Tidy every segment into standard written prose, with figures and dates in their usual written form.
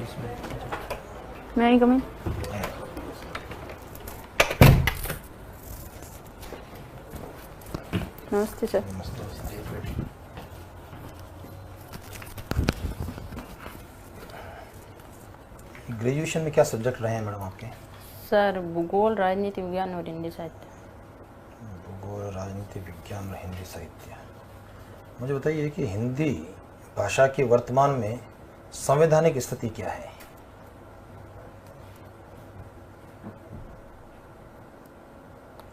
मैं I coming. नमस्ते sir. Graduation में क्या सब्जेक्ट रहे हैं मैडम आपके? सर भूगोल, राजनीति विज्ञान और हिंदी साहित्य। भूगोल, राजनीति विज्ञान और हिंदी साहित्य। मुझे बताइए कि हिंदी भाषा की वर्तमान में संवैधानिक स्थिति क्या है?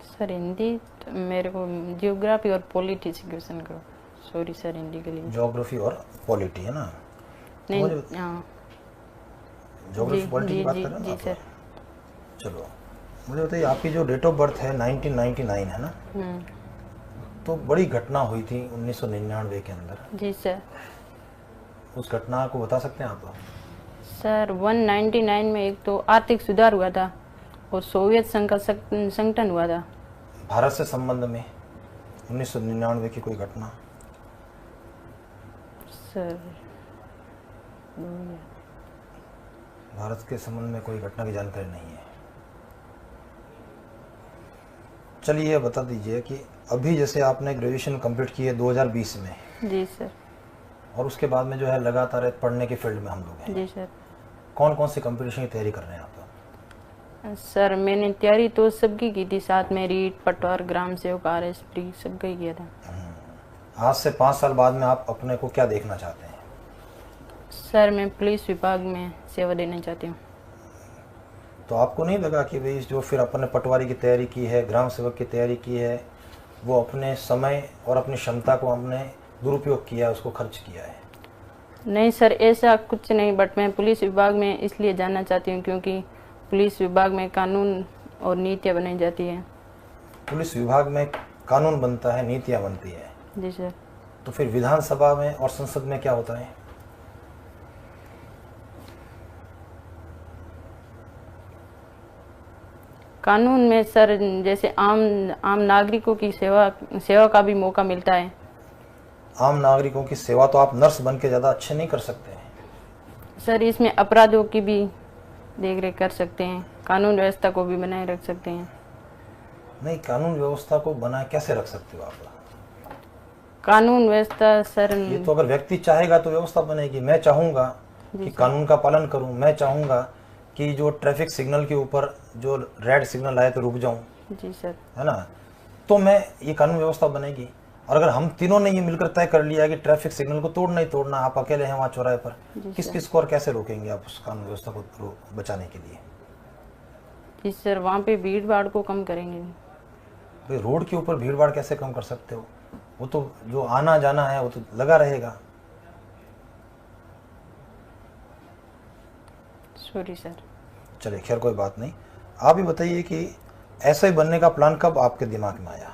सर हिंदी तो मेरे को जियोग्राफी और पॉलिटी से क्वेश्चन करो। सॉरी सर, हिंदी के लिए। ज्योग्राफी और पॉलिटी है ना? नहीं, हाँ ज्योग्राफी पॉलिटी की बात कर रहे हैं जी ना सर। चलो मुझे बताइए, आपकी जो डेट ऑफ बर्थ है 1999 है ना? तो बड़ी घटना हुई थी 1999 के अंदर। जी सर। उस घटना को बता सकते हैं आप? सर 199 में एक तो आर्थिक सुधार हुआ था और सोवियत संघ का संगठन हुआ था। भारत से संबंध में 1999 की कोई घटना? सर भारत के संबंध में कोई घटना की जानकारी नहीं है। चलिए ये बता दीजिए कि अभी जैसे आपने ग्रेजुएशन कंप्लीट की है 2020 में। जी सर। और उसके बाद में जो है लगातार पढ़ने के फील्ड में हम लोग हैं। जी सर। कौन कौन सी कंपटीशन की तैयारी कर रहे हैं आप? सर मैंने तैयारी तो सबकी की थी, साथ में रीट, पटवार, ग्राम सेवक, RS प्री सबका ही किया था। आज से 5 साल बाद में आप अपने को क्या देखना चाहते हैं? सर मैं पुलिस विभाग में सेवा देना चाहती हूँ। तो आपको नहीं लगा कि भाई जो फिर अपने पटवारी की तैयारी की है, ग्राम सेवक की तैयारी की है, वो अपने समय और अपनी क्षमता को हमने दुरुपयोग किया, उसको खर्च किया है? नहीं सर, ऐसा कुछ नहीं, बट मैं पुलिस विभाग में इसलिए जाना चाहती हूँ क्योंकि पुलिस विभाग में कानून और नीतियाँ बनाई जाती है। पुलिस विभाग में कानून बनता है, नीतियाँ बनती है। जी सर। तो फिर विधानसभा में और संसद में क्या होता है? कानून में सर जैसे आम नागरिकों की सेवा का भी मौका मिलता है। आम नागरिकों की सेवा तो आप नर्स बन के ज़्यादा अच्छे नहीं कर सकते हैं सर, इसमें अपराधों की भी देखरेख कर सकते हैं, कानून व्यवस्था को भी बनाए रख सकते हैं। नहीं, कानून व्यवस्था को बनाए कैसे रख सकते हो आप? कानून व्यवस्था सर, ये तो अगर व्यक्ति चाहेगा तो व्यवस्था बनेगी। मैं चाहूँगा कि कानून का पालन करूँ, मैं चाहूँगा कि जो ट्रैफिक सिग्नल के ऊपर जो रेड सिग्नल आए तो रुक जाऊँ, जी सर, है ना? तो मैं ये कानून व्यवस्था बनेगी। और अगर हम तीनों ने ये मिलकर तय कर लिया कि ट्रैफिक सिग्नल को तोड़ना ही तोड़ना, आप अकेले हैं वहाँ चौराहे पर, किस किस को और कैसे रोकेंगे आप उस कानून व्यवस्था को बचाने के लिए? जी सर, वहाँ पे भीड़ भाड़ को कम करेंगे। भाई रोड के ऊपर भीड़ भाड़ कैसे कम कर सकते हो? वो तो जो आना जाना है वो तो लगा रहेगा। Sorry sir. चलिए खैर कोई बात नहीं। आप ही बताइए कि ऐसा ही बनने का प्लान कब आपके दिमाग में आया?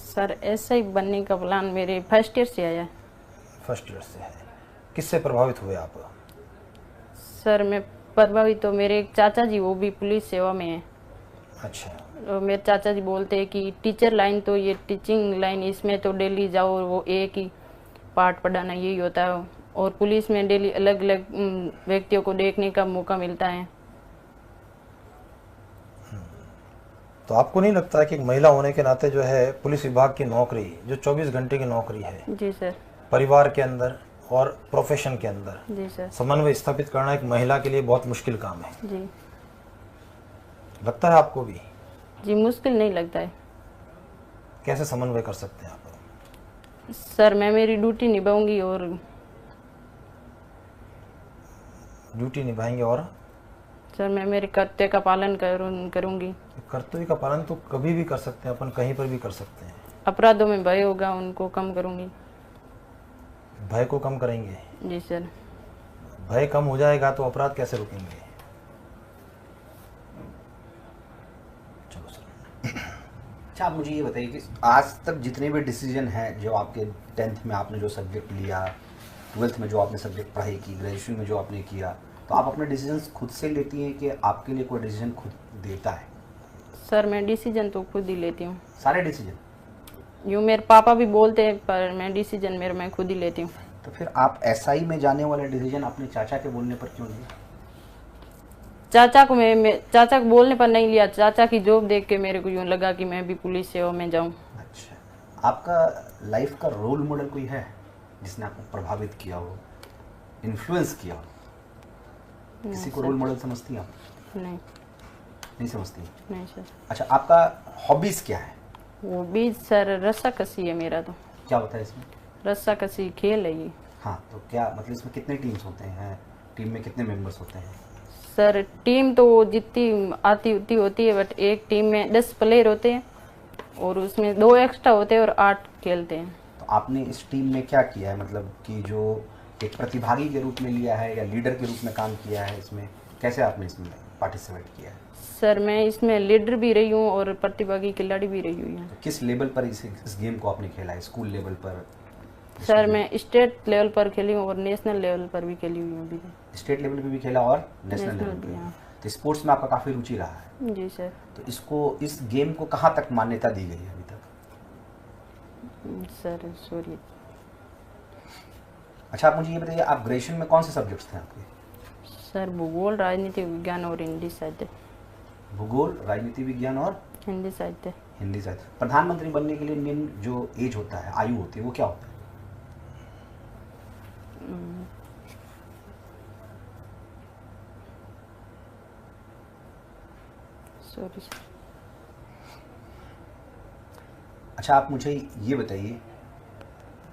सर ऐसा ही बनने का प्लान मेरे फर्स्ट ईयर से आया। फर्स्ट ईयर से है। किससे प्रभावित हुए आप? सर मैं प्रभावित तो मेरे एक चाचा जी, वो भी पुलिस सेवा में है। अच्छा। तो मेरे चाचा जी बोलते हैं कि टीचर लाइन तो ये टीचिंग लाइन, इसमें तो डेली जाओ, वो एक ही पाठ पढ़ाना यही होता है, और पुलिस में डेली अलग अलग व्यक्तियों को देखने का मौका मिलता है। तो आपको नहीं लगता कि एक महिला होने के नाते जो है पुलिस विभाग की नौकरी, जो 24 घंटे की नौकरी है, जी सर, परिवार के अंदर और प्रोफेशन के अंदर जी सर, समन्वय स्थापित करना एक महिला के लिए बहुत मुश्किल काम है? जी लगता है आपको भी? जी, मुश्किल नहीं लगता है। कैसे समन्वय कर सकते हैं आप? सर मैं मेरी ड्यूटी निभाऊंगी और ड्यूटी निभाएंगे और सर मैं मेरे कर्तव्य का पालन करूंगी। कर्तव्य का पालन तो कभी भी कर सकते हैं अपन, कहीं पर भी कर सकते हैं। अपराधों में भय होगा उनको कम करूंगी। भय को कम करेंगे? जी सर। भय कम हो जाएगा तो अपराध कैसे रुकेंगे? चलो सर। अच्छा, आप मुझे ये बताइए कि आज तक जितने भी डिसीजन हैं, जो आपके 10th में आपने जो सब्जेक्ट लिया, 12th में जो आपने सब्जेक्ट पढ़ाई की, ग्रेजुएशन में जो आपने किया, तो आप अपने डिसीजंस खुद से लेती हैं कि आपके लिए कोई डिसीजन खुद देता है? सर मैं डिसीजन तो खुद ही लेती हूँ। सारे डिसीजन? यूँ मेरे पापा भी बोलते हैं, पर मैं डिसीजन मैं खुद ही लेती हूँ। तो फिर आप एसआई में जाने वाला डिसीजन अपने चाचा के बोलने पर क्यों लिया? चाचा को मैं चाचा को बोलने पर नहीं लिया, चाचा की जॉब देख के मेरे को यूँ लगा कि मैं भी पुलिस सेवा में जाऊँ। अच्छा, आपका लाइफ का रोल मॉडल कोई है जिसने आपको प्रभावित किया हो, इन्फ्लुएंस किया हो? किसी को रोल मॉडल समझती हैं आप? नहीं नहीं समझती? नहीं सर। अच्छा, आपका हॉबीज क्या है? वो बीच सर रस्साकसी है मेरा। तो क्या होता है इसमें? रस्साकसी खेल है ये। हाँ, तो क्या मतलब इसमें कितने टीम्स होते हैं, टीम में कितने मेंबर्स होते हैं? सर टीम तो जितनी आती उतनी होती है, बट एक टीम में 10 प्लेयर होते हैं और उसमें 2 एक्स्ट्रा होते हैं और 8 खेलते हैं। तो आपने इस टीम में क्या किया है, मतलब कि जो एक प्रतिभागी के रूप में लिया है या लीडर के रूप में काम किया है, इसमें कैसे आपने इसमें पार्टिसिपेट किया है? सर मैं इसमें लीडर भी रही हूँ और प्रतिभागी खिलाड़ी भी रही हुई हूँ। तो किस लेवल पर इस गेम को आपने खेला है? स्कूल लेवल पर? सर मैं स्टेट लेवल पर खेली हूँ और नेशनल लेवल पर भी खेली हुई हूँ अभी। स्टेट लेवल पे भी खेला और नेशनल लेवल पे? हाँ। तो स्पोर्ट्स में आपका काफ़ी रुचि रहा है। जी सर। तो इस गेम को कहाँ तक मान्यता दी गई है अभी तक? Sir sorry. अच्छा, आप मुझे ये बताइए, आप ग्रेजुएशन में कौन से सब्जेक्ट्स थे आपके? सर भूगोल, राजनीति विज्ञान और हिंदी साहित्य। भूगोल, राजनीति विज्ञान और हिंदी साहित्य। हिंदी साहित्य। प्रधानमंत्री बनने के लिए निम्न जो एज होता है, आयु होती है, वो क्या होता है? Sorry sir. अच्छा, आप मुझे ये बताइए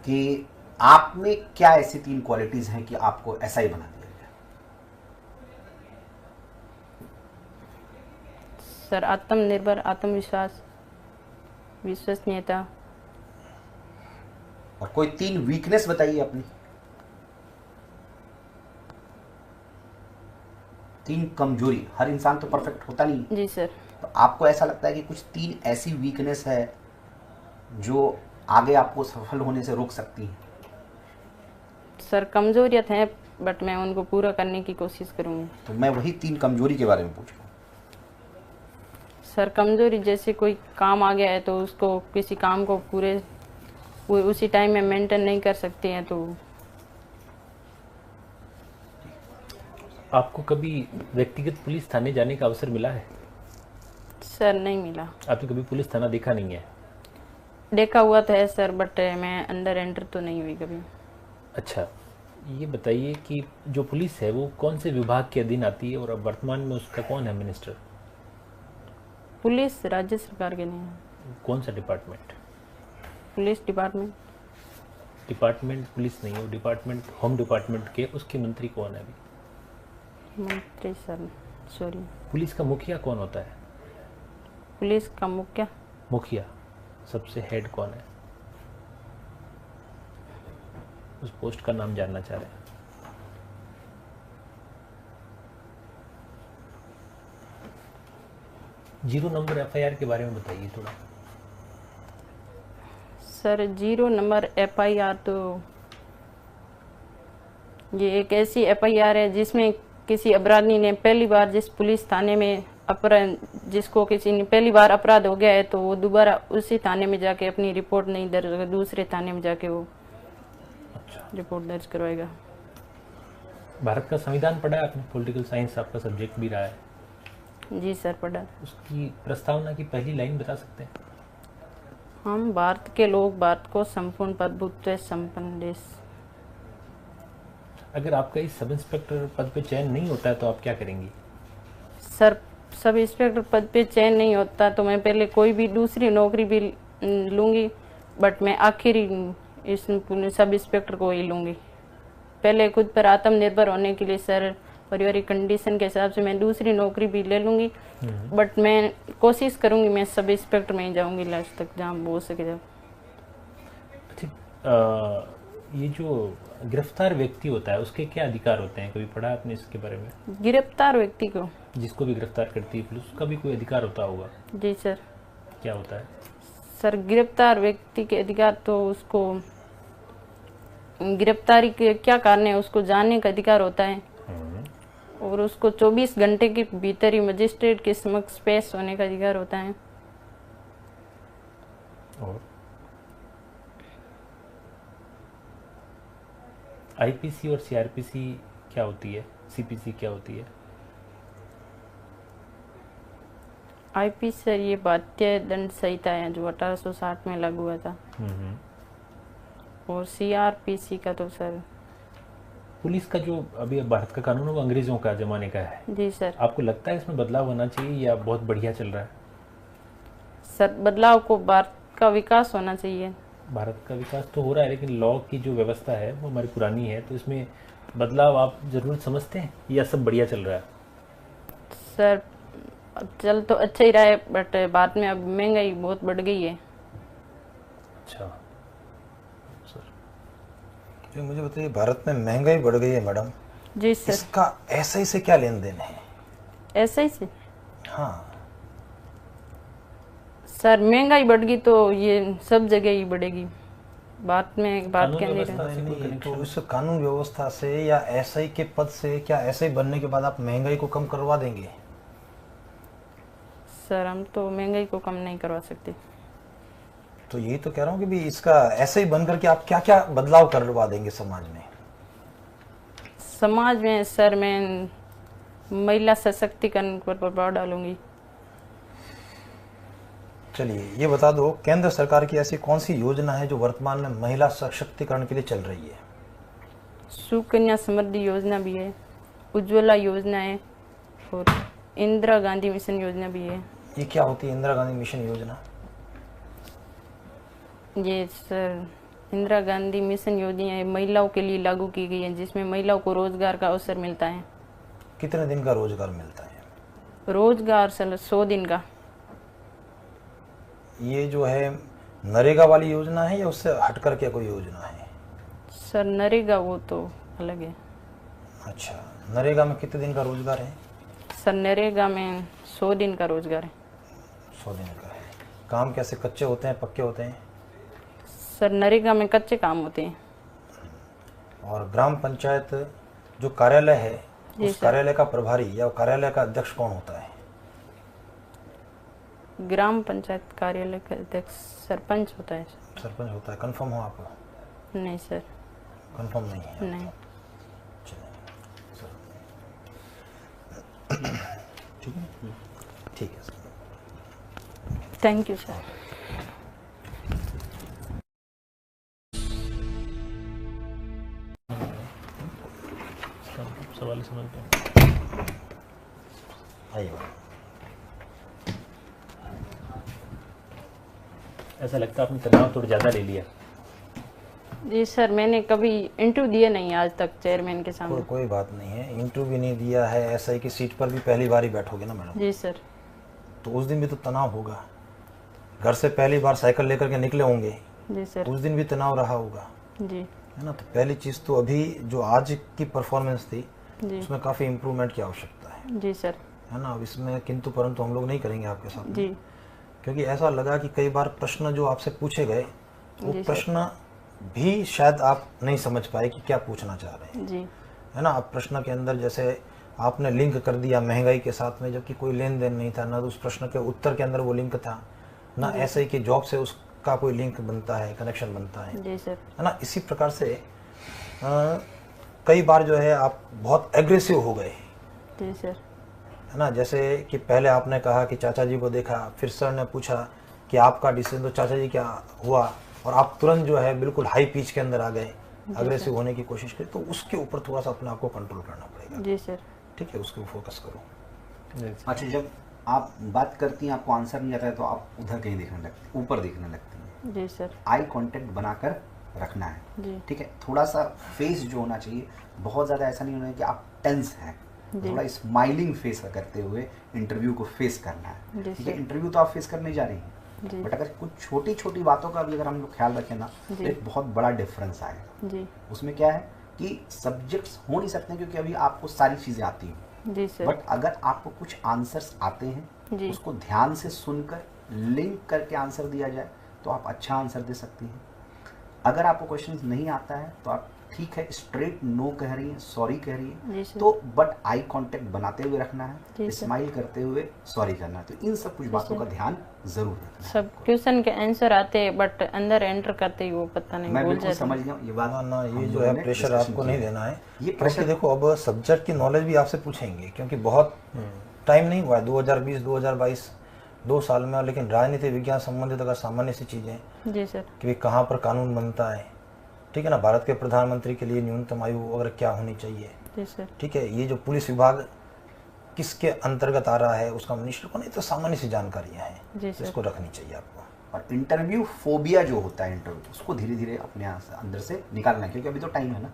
कि आप में क्या ऐसी 3 क्वालिटीज हैं कि आपको ऐसा ही बना दिया गया? सर आत्मनिर्भर, आत्मविश्वास, विश्वसनीयता। और कोई 3 वीकनेस बताइए अपनी। 3 कमजोरी। हर इंसान तो परफेक्ट होता नहीं। जी सर। तो आपको ऐसा लगता है कि कुछ 3 ऐसी वीकनेस है जो आगे आपको सफल होने से रोक सकती है? सर कमजोरियत है, बट मैं उनको पूरा करने की कोशिश करूंगी। तो मैं वही 3 कमजोरी के बारे में पूछ रहा हूँ। सर कमजोरी जैसे कोई काम आ गया है तो उसको किसी काम को पूरे उसी टाइम में मेंटेन नहीं कर सकते हैं। तो आपको कभी व्यक्तिगत पुलिस थाने जाने का अवसर मिला है? सर नहीं मिला। आपने कभी पुलिस थाना देखा नहीं है? देखा हुआ तो है सर, बट मैं अंडर एंटर तो नहीं हुई कभी। अच्छा, ये बताइए कि जो पुलिस है वो कौन से विभाग के अधीन आती है और अब वर्तमान में उसका कौन है मिनिस्टर? पुलिस राज्य सरकार के नहीं है। कौन सा department? Police department. Department police नहीं है, डिपार्टमेंट होम डिपार्टमेंट के, उसके मंत्री कौन है अभी? मंत्री सर सॉरी। पुलिस का मुखिया कौन होता है? पुलिस का मुखिया सबसे हेड कौन है? उस पोस्ट का नाम जानना चाह रहे हैं। जीरो नंबर एफआईआर के बारे में बताइए थोड़ा। सर 0 नंबर एफआईआर तो ये एक ऐसी एफआईआर है जिसमें किसी अपराधी ने पहली बार जिस पुलिस थाने में जिसको किसी ने पहली बार अपराध हो गया है तो वो दोबारा उसी थाने में जाके अपनी रिपोर्ट नहीं दर्ज, दूसरे थाने में जाके वो रिपोर्ट दर्ज करवाएगा। भारत का संविधान पढ़ा है आपने? पॉलिटिकल साइंस आपका सब्जेक्ट भी रहा है। जी सर पढ़ा। उसकी प्रस्तावना की पहली लाइन बता सकते हैं? हम भारत के लोग भारत को संपूर्ण प्रभुत्व संपन्न देश। अगर आपका इस सब इंस्पेक्टर पद पे चयन नहीं होता है तो आप क्या करेंगी? सर सब इंस्पेक्टर पद पे चयन नहीं होता तो मैं पहले कोई भी दूसरी नौकरी भी लूँगी, बट मैं आखिरी इस सब इंस्पेक्टर को ही लूँगी। पहले खुद पर आत्मनिर्भर होने के लिए सर पारिवारिक कंडीशन के हिसाब से मैं दूसरी नौकरी भी ले लूँगी, बट मैं कोशिश करूँगी मैं सब इंस्पेक्टर में ही जाऊँगी लास्ट तक जहाँ हो सके जब। अच्छा, ये जो गिरफ्तार व्यक्ति होता है उसके क्या अधिकार होते हैं? कभी पढ़ा आपने इसके बारे में? गिरफ्तार व्यक्ति को जिसको भी गिरफ्तार करती है पुलिस, उसका भी कोई अधिकार होता होगा? जी सर। क्या होता है? सर गिरफ्तार व्यक्ति के अधिकार तो उसको गिरफ्तारी के क्या कारण है उसको जानने का अधिकार होता है और उसको 24 घंटे के भीतर ही मजिस्ट्रेट के समक्ष पेश होने का अधिकार होता है। और आईपीसी और सीआरपीसी क्या होती है, सीपीसी क्या होती है? आईपी सर ये भारतीय दंड संहिता है जो 1860 में लागू हुआ था। और सीआरपीसी का तो सर पुलिस का जो अभी भारत का कानून है वो अंग्रेजों का जमाने का है। जी सर। आपको लगता है इसमें बदलाव होना चाहिए या बहुत बढ़िया चल रहा है? सर बदलाव को भारत का विकास होना चाहिए। भारत का विकास तो हो रहा है, लेकिन लॉ की जो व्यवस्था है वो हमारी पुरानी है, तो इसमें बदलाव आप जरूरत समझते हैं या सब बढ़िया चल रहा है? सर चल तो अच्छा ही रहा है, बट बाद में अब महंगाई बहुत बढ़ गई है। अच्छा सर, जो मुझे बताइए, भारत में महंगाई बढ़ गई है मैडम, जी सर। इसका एसआई से क्या लेन देन है? ऐसा ही से हाँ, सर महंगाई बढ़ गई तो ये सब जगह ही बढ़ेगी, बात में बात कानून क्या नहीं व्यवस्था रहा। से कोई नहीं, तो कनेक्शन? इस कानून व्यवस्था से या एसआई के पद से, क्या एसआई बनने के बाद आप महंगाई को कम करवा देंगे? सर हम तो महंगाई को कम नहीं करवा सकते। तो यही तो कह रहा हूँ कि भी इसका ऐसे ही बन करके आप क्या क्या बदलाव करवा देंगे समाज में? समाज में सर मैं महिला सशक्तिकरण पर प्रभाव डालूंगी। चलिए ये बता दो, केंद्र सरकार की ऐसी कौन सी योजना है जो वर्तमान में महिला सशक्तिकरण के लिए चल रही है? सुकन्या समृद्धि योजना भी है, उज्ज्वला योजना है, और इंदिरा गांधी मिशन योजना भी है। ये क्या होती है इंदिरा गांधी मिशन योजना? ये सर इंदिरा गांधी मिशन योजना महिलाओं के लिए लागू की गई है, जिसमें महिलाओं को रोजगार का अवसर मिलता है। कितने दिन का रोजगार मिलता है? रोजगार सर 100 दिन का। ये जो है नरेगा वाली योजना है या उससे हटकर के कोई योजना है? सर नरेगा वो तो अलग है। अच्छा, नरेगा में कितने दिन का रोजगार है? सर नरेगा में 100 दिन का रोजगार है। 100 दिन का है। काम कैसे, कच्चे होते हैं पक्के होते हैं? सर नरेगा में कच्चे काम होते हैं। और ग्राम पंचायत जो कार्यालय है, जी उस सर। कार्यालय का प्रभारी या कार्यालय का अध्यक्ष कौन होता है? ग्राम पंचायत कार्यालय का अध्यक्ष सरपंच होता है। सरपंच होता है। कंफर्म हो आप? नहीं सर। कंफर्म नहीं है? नहीं। ठीक है, ठीक है सर। Thank you sir. सवाल समझते हैं। आइए। ऐसा लगता है आपने तनाव थोड़ा ज़्यादा ले लिया। जी सर, मैंने कभी इंटरव्यू दिया नहीं आज तक चेयरमैन के सामने। कोई बात नहीं है, इंटरव्यू भी नहीं दिया है, एसआई की सीट पर भी पहली बार ही बैठोगे ना मैडम, जी सर। तो उस दिन भी तो तनाव होगा। घर से पहली बार साइकिल लेकर के निकले होंगे, जी सर। उस दिन भी तनाव रहा होगा, जी है ना। तो पहली चीज़ तो अभी जो आज की परफॉर्मेंस थी जी उसमें काफ़ी इम्प्रूवमेंट की आवश्यकता है जी सर। है ना। अब इसमें किंतु परंतु हम लोग नहीं करेंगे आपके साथ में, जी क्योंकि ऐसा लगा कि कई बार प्रश्न जो आपसे पूछे गए वो जी सर। प्रश्न भी शायद आप नहीं समझ पाए कि क्या पूछना चाह रहे हैं, जी है ना। आप प्रश्न के अंदर जैसे आपने लिंक कर दिया महंगाई के साथ में, जबकि कोई लेन देन नहीं था, ना तो उस प्रश्न के उत्तर के अंदर वो लिंक था, ना एसआई की जॉब से उसका कोई लिंक बनता है, कनेक्शन बनता है जी सर। ना। इसी प्रकार से कई बार जो है आप बहुत एग्रेसिव हो गए, जी सर। है ना। जैसे कि पहले आपने कहा कि चाचा जी को देखा, फिर सर ने पूछा कि आपका डिसीजन, तो चाचा जी क्या हुआ, और आप तुरंत जो है बिल्कुल हाई पिच के अंदर आ गए, अग्रेसिव होने की कोशिश करी। तो उसके ऊपर थोड़ा सा अपने आप को कंट्रोल करना पड़ेगा, जी सर। ठीक है, उसके ऊपर फोकस करो। अच्छा, जब आप बात करती हैं आपको आंसर नहीं आता है तो आप उधर कहीं देखने लगती हैं, ऊपर देखने लगती हैं। जी सर। आई कांटेक्ट बनाकर रखना है, जी ठीक है। थोड़ा सा फेस जो होना चाहिए, बहुत ज़्यादा ऐसा नहीं होना है कि आप टेंस हैं, जी। थोड़ा स्माइलिंग फेस करते हुए इंटरव्यू को फेस करना है, जी ठीक है। सर। इंटरव्यू तो आप फेस करने जा रही हैं, जी बट अगर कुछ छोटी छोटी बातों का भी अगर हम लोग ख्याल रखें ना, तो जी। एक बहुत बड़ा डिफरेंस आएगा। जी उसमें क्या है कि सब्जेक्ट्स हो नहीं सकते क्योंकि अभी आपको सारी चीज़ें आती हैं, जी सर। बट अगर आपको कुछ आंसर्स आते हैं, जी उसको ध्यान से सुनकर लिंक करके आंसर दिया जाए तो आप अच्छा आंसर दे सकती हैं। अगर आपको क्वेश्चन नहीं आता है तो आप ठीक है, स्ट्रेट नो कह रही है, सॉरी कह रही जी है, सर। तो बट आई कांटेक्ट बनाते हुए रखना जी है, सर। स्माइल करते हुए सॉरी करना है। तो इन सब कुछ बातों का ध्यान जरूर रखना है। सब क्वेश्चन के आंसर आते हैं बट अंदर एंटर करते ही वो पता नहीं मैं भूल बिल्कुल जाते समझ हैं। गया हूँ ये बात। ना ना, ये हम जो लोगों है ने प्रेशर discussion आपको किया नहीं है। देना है, ये क्योंकि प्रेशर देखो अब सब्जेक्ट की नॉलेज भी आपसे पूछेंगे, क्योंकि बहुत टाइम नहीं हुआ है, 2020 2022 2 साल में, लेकिन राजनीति विज्ञान संबंधित अगर सामान्य सी चीजें जी सर। कि भाई कहाँ पर कानून बनता है, ठीक है ना, भारत के प्रधानमंत्री के लिए न्यूनतम आयु वगैरह क्या होनी चाहिए, जी सर। ठीक है, ये जो पुलिस विभाग किसके अंतर्गत आ रहा है उसका मिनिस्टर को, नहीं तो सामान्य सी जानकारियां हैं, जी सर। इसको रखनी चाहिए आपको। और इंटरव्यू फोबिया जो होता है इंटरव्यू, उसको धीरे धीरे अपने अंदर से निकालना है, क्योंकि अभी तो टाइम है ना,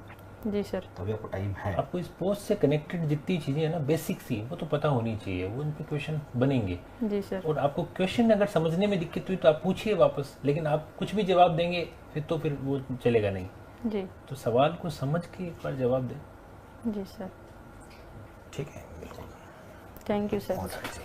जी सर। तो अभी आपको टाइम है। आपको इस पोस्ट से कनेक्टेड जितनी चीज़ें हैं ना बेसिक सी, वो तो पता होनी चाहिए, वो उन पे क्वेश्चन बनेंगे। जी सर। और आपको क्वेश्चन अगर समझने में दिक्कत हुई तो आप पूछिए वापस, लेकिन आप कुछ भी जवाब देंगे फिर वो चलेगा नहीं। जी। तो सवाल को समझ के एक बार जवाब दें। जी सर। ठीक है, बिल्कुल। Thank you sir. बहुत अच्छी।